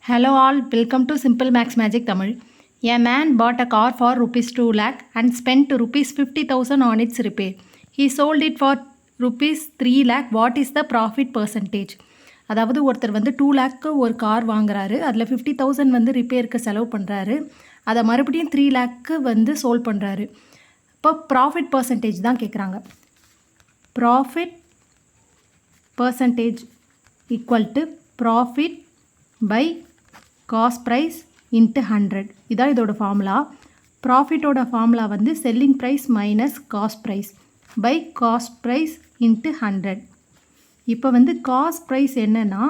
Hello all, welcome to Simple Max Magic Tamil. A man bought a car for rupees 2 lakh and spent rupees 50,000 on its repair. He sold it for rupees 3 lakh. What is the profit percentage? அதாவது ஒருத்தர் வந்து 2 லேக்கு ஒரு car வாங்குறாரு, அதில் 50,000 வந்து ரிப்பேருக்கு செலவு பண்ணுறாரு, அதை மறுபடியும் 3 லேக்கு வந்து சோல்ட் பண்ணுறாரு. இப்போ ப்ராஃபிட் பர்சன்டேஜ் தான் கேட்குறாங்க. Profit percentage equal to profit by cost price into 100. இதான் இதோட ஃபார்முலா. ப்ராஃபிட்டோட ஃபார்முலா வந்து selling price minus cost price by cost price into 100. இப்போ வந்து காஸ்ட் ப்ரைஸ் என்னென்னா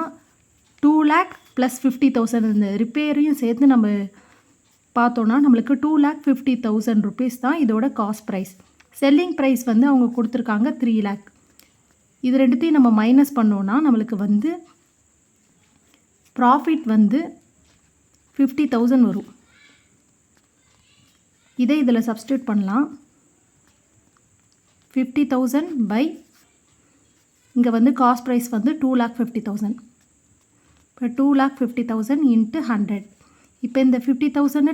2 லேக் ப்ளஸ் 50,000 இந்த ரிப்பேரையும் சேர்த்து நம்ம பார்த்தோன்னா நம்மளுக்கு 2,50,000 ருபீஸ் தான் இதோட காஸ்ட் ப்ரைஸ். செல்லிங் ப்ரைஸ் வந்து அவங்க கொடுத்துருக்காங்க 3 லேக். இது ரெண்டுத்தையும் நம்ம மைனஸ் பண்ணோன்னா நம்மளுக்கு வந்து ப்ராஃபிட் வந்து 50,000 வரும். இதை இதில் சப்ஸ்டியூட் பண்ணலாம். 50,000 பை இங்கே வந்து காஸ்ட் ப்ரைஸ் வந்து 2,50,000. இப்போ 2,50,000 இன்ட்டு 100. இப்போ இந்த 50,000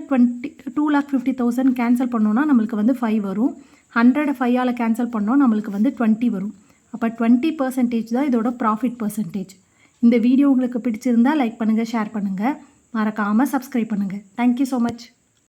2,50,000 கேன்சல் பண்ணோன்னா நம்மளுக்கு வந்து 5 வரும். 100 5ஆல் கேன்சல் பண்ணோம் நம்மளுக்கு வந்து 20 வரும். அப்போ 20% தான் இதோட ப்ராஃபிட் பர்சன்டேஜ். இந்த வீடியோ உங்களுக்கு பிடிச்சிருந்தால் லைக் பண்ணுங்கள், ஷேர் பண்ணுங்கள், மறக்காமல் சப்ஸ்கிரைப் பண்ணுங்கள். Thank you so much.